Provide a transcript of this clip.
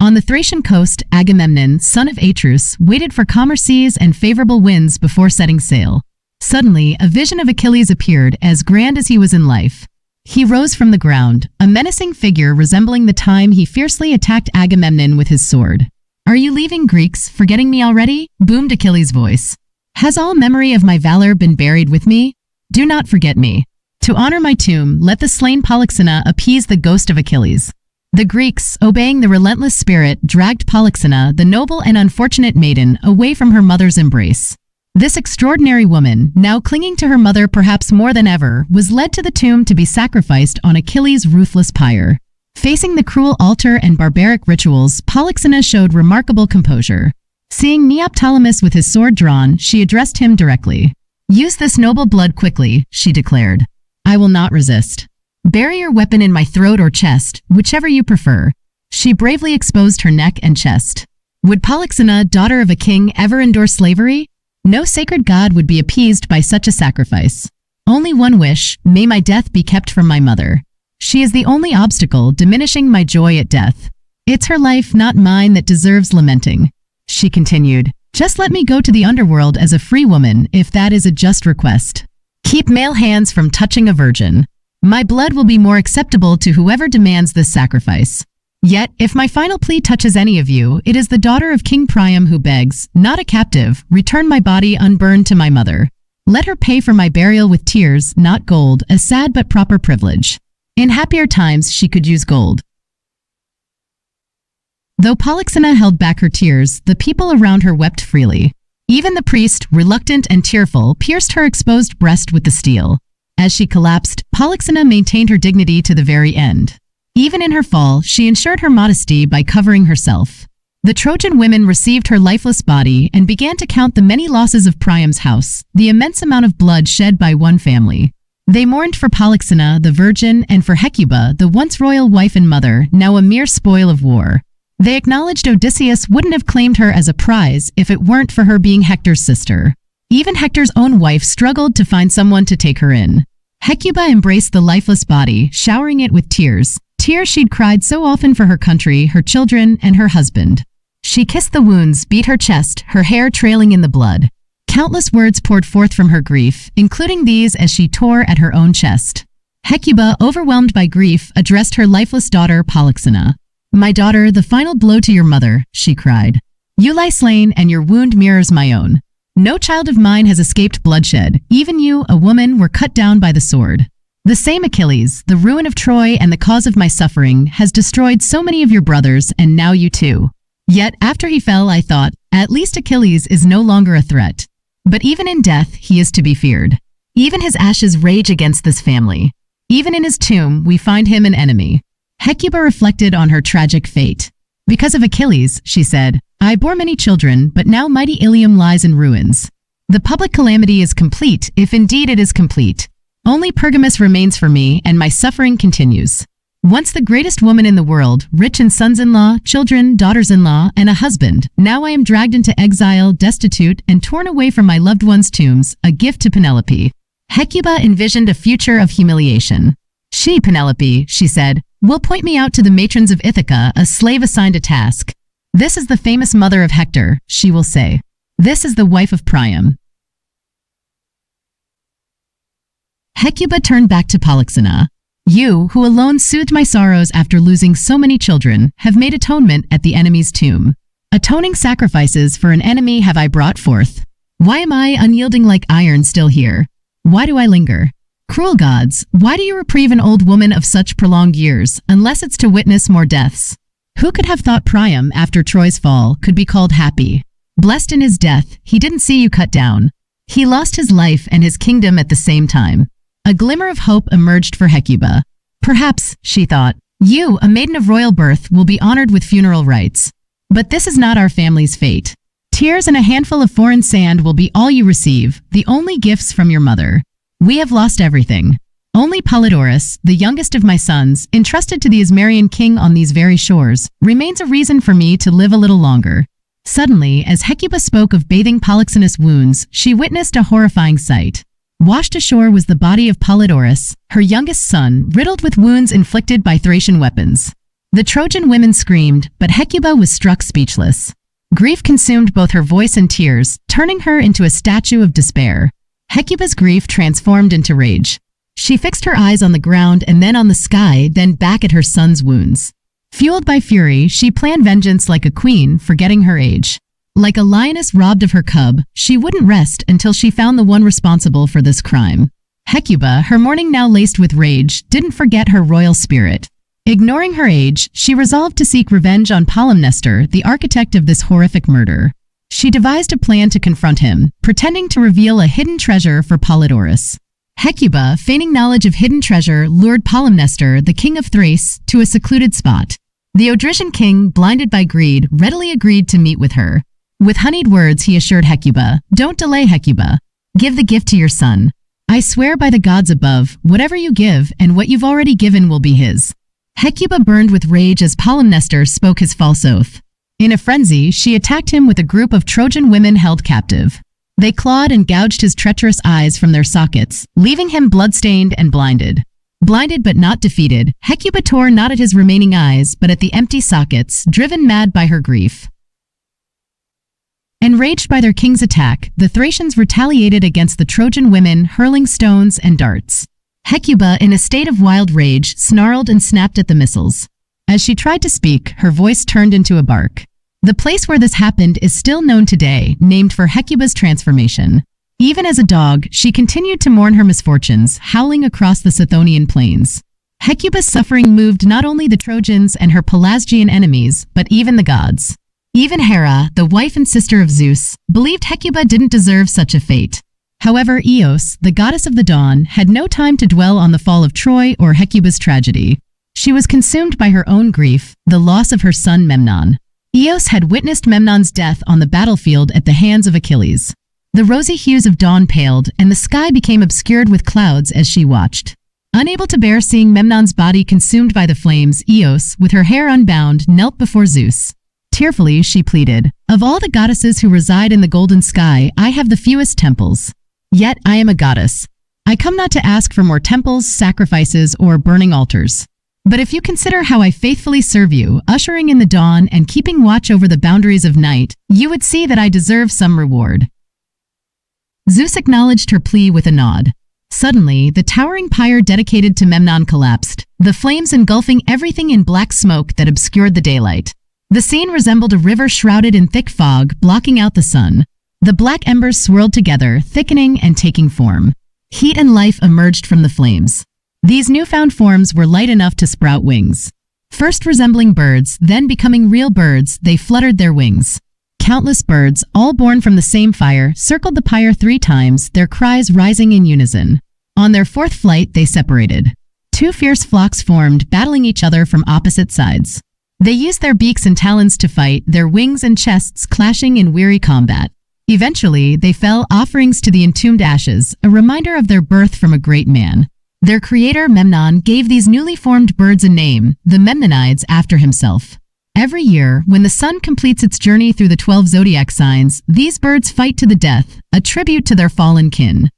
On the Thracian coast, Agamemnon, son of Atreus, waited for calmer seas and favorable winds before setting sail. Suddenly, a vision of Achilles appeared, as grand as he was in life. He rose from the ground, a menacing figure resembling the time he fiercely attacked Agamemnon with his sword. "Are you leaving, Greeks, forgetting me already?" boomed Achilles' voice. "Has all memory of my valor been buried with me? Do not forget me. To honor my tomb, let the slain Polyxena appease the ghost of Achilles." The Greeks, obeying the relentless spirit, dragged Polyxena, the noble and unfortunate maiden, away from her mother's embrace. This extraordinary woman, now clinging to her mother perhaps more than ever, was led to the tomb to be sacrificed on Achilles' ruthless pyre. Facing the cruel altar and barbaric rituals, Polyxena showed remarkable composure. Seeing Neoptolemus with his sword drawn, she addressed him directly. "Use this noble blood quickly," she declared. "I will not resist. Bury your weapon in my throat or chest, whichever you prefer." She bravely exposed her neck and chest. Would Polyxena, daughter of a king, ever endure slavery? No sacred god would be appeased by such a sacrifice. Only one wish: may my death be kept from my mother. She is the only obstacle diminishing my joy at death. It's her life, not mine, that deserves lamenting. She continued, "Just let me go to the underworld as a free woman, if that is a just request. Keep male hands from touching a virgin. My blood will be more acceptable to whoever demands this sacrifice. Yet, if my final plea touches any of you, it is the daughter of King Priam who begs, not a captive, return my body unburned to my mother. Let her pay for my burial with tears, not gold, a sad but proper privilege. In happier times she could use gold." Though Polyxena held back her tears, the people around her wept freely. Even the priest, reluctant and tearful, pierced her exposed breast with the steel. As she collapsed, Polyxena maintained her dignity to the very end. Even in her fall, she ensured her modesty by covering herself. The Trojan women received her lifeless body and began to count the many losses of Priam's house, the immense amount of blood shed by one family. They mourned for Polyxena, the virgin, and for Hecuba, the once royal wife and mother, now a mere spoil of war. They acknowledged Odysseus wouldn't have claimed her as a prize if it weren't for her being Hector's sister. Even Hector's own wife struggled to find someone to take her in. Hecuba embraced the lifeless body, showering it with tears. Tears she'd cried so often for her country, her children, and her husband. She kissed the wounds, beat her chest, her hair trailing in the blood. Countless words poured forth from her grief, including these as she tore at her own chest. Hecuba, overwhelmed by grief, addressed her lifeless daughter Polyxena. "My daughter, the final blow to your mother," she cried. "You lie slain, and your wound mirrors my own. No child of mine has escaped bloodshed. Even you, a woman, were cut down by the sword. The same Achilles, the ruin of Troy and the cause of my suffering, has destroyed so many of your brothers, and now you too. Yet after he fell, I thought, at least Achilles is no longer a threat. But even in death, he is to be feared. Even his ashes rage against this family. Even in his tomb, we find him an enemy." Hecuba reflected on her tragic fate. "Because of Achilles," she said, "I bore many children, but now mighty Ilium lies in ruins. The public calamity is complete, if indeed it is complete. Only Pergamus remains for me, and my suffering continues. Once the greatest woman in the world, rich in sons-in-law, children, daughters-in-law, and a husband, now I am dragged into exile, destitute, and torn away from my loved ones' tombs, a gift to Penelope." Hecuba envisioned a future of humiliation. "She, Penelope," she said, "will point me out to the matrons of Ithaca, a slave assigned a task. This is the famous mother of Hector," she will say. "This is the wife of Priam." Hecuba turned back to Polyxena. "You, who alone soothed my sorrows after losing so many children, have made atonement at the enemy's tomb. Atoning sacrifices for an enemy have I brought forth. Why am I, unyielding like iron, still here? Why do I linger? Cruel gods, why do you reprieve an old woman of such prolonged years, unless it's to witness more deaths? Who could have thought Priam, after Troy's fall, could be called happy? Blessed in his death, he didn't see you cut down. He lost his life and his kingdom at the same time." A glimmer of hope emerged for Hecuba. "Perhaps," she thought, "you, a maiden of royal birth, will be honored with funeral rites. But this is not our family's fate. Tears and a handful of foreign sand will be all you receive, the only gifts from your mother. We have lost everything. Only Polydorus, the youngest of my sons, entrusted to the Ismarian king on these very shores, remains a reason for me to live a little longer." Suddenly, as Hecuba spoke of bathing Polyxena's wounds, she witnessed a horrifying sight. Washed ashore was the body of Polydorus, her youngest son, riddled with wounds inflicted by Thracian weapons. The Trojan women screamed, but Hecuba was struck speechless. Grief consumed both her voice and tears, turning her into a statue of despair. Hecuba's grief transformed into rage. She fixed her eyes on the ground and then on the sky, then back at her son's wounds. Fueled by fury, she planned vengeance like a queen, forgetting her age. Like a lioness robbed of her cub, she wouldn't rest until she found the one responsible for this crime. Hecuba, her mourning now laced with rage, didn't forget her royal spirit. Ignoring her age, she resolved to seek revenge on Polymnestor, the architect of this horrific murder. She devised a plan to confront him, pretending to reveal a hidden treasure for Polydorus. Hecuba, feigning knowledge of hidden treasure, lured Polymnestor, the king of Thrace, to a secluded spot. The Odrysian king, blinded by greed, readily agreed to meet with her. With honeyed words, he assured Hecuba, "Don't delay, Hecuba. Give the gift to your son. I swear by the gods above, whatever you give and what you've already given will be his." Hecuba burned with rage as Polymnestor spoke his false oath. In a frenzy, she attacked him with a group of Trojan women held captive. They clawed and gouged his treacherous eyes from their sockets, leaving him bloodstained and blinded. Blinded but not defeated, Hecuba tore not at his remaining eyes, but at the empty sockets, driven mad by her grief. Enraged by their king's attack, the Thracians retaliated against the Trojan women, hurling stones and darts. Hecuba, in a state of wild rage, snarled and snapped at the missiles. As she tried to speak, her voice turned into a bark. The place where this happened is still known today, named for Hecuba's transformation. Even as a dog, she continued to mourn her misfortunes, howling across the Sithonian plains. Hecuba's suffering moved not only the Trojans and her Pelasgian enemies, but even the gods. Even Hera, the wife and sister of Zeus, believed Hecuba didn't deserve such a fate. However, Eos, the goddess of the dawn, had no time to dwell on the fall of Troy or Hecuba's tragedy. She was consumed by her own grief, the loss of her son Memnon. Eos had witnessed Memnon's death on the battlefield at the hands of Achilles. The rosy hues of dawn paled, and the sky became obscured with clouds as she watched. Unable to bear seeing Memnon's body consumed by the flames, Eos, with her hair unbound, knelt before Zeus. Tearfully, she pleaded, "Of all the goddesses who reside in the golden sky, I have the fewest temples. Yet I am a goddess. I come not to ask for more temples, sacrifices, or burning altars. But if you consider how I faithfully serve you, ushering in the dawn and keeping watch over the boundaries of night, you would see that I deserve some reward." Zeus acknowledged her plea with a nod. Suddenly, the towering pyre dedicated to Memnon collapsed, the flames engulfing everything in black smoke that obscured the daylight. The scene resembled a river shrouded in thick fog, blocking out the sun. The black embers swirled together, thickening and taking form. Heat and life emerged from the flames. These newfound forms were light enough to sprout wings. First resembling birds, then becoming real birds, they fluttered their wings. Countless birds, all born from the same fire, circled the pyre 3 times, their cries rising in unison. On their 4th flight, they separated. 2 fierce flocks formed, battling each other from opposite sides. They used their beaks and talons to fight, their wings and chests clashing in weary combat. Eventually, they fell, offerings to the entombed ashes, a reminder of their birth from a great man. Their creator, Memnon, gave these newly formed birds a name, the Memnonides, after himself. Every year, when the sun completes its journey through the 12 zodiac signs, these birds fight to the death, a tribute to their fallen kin.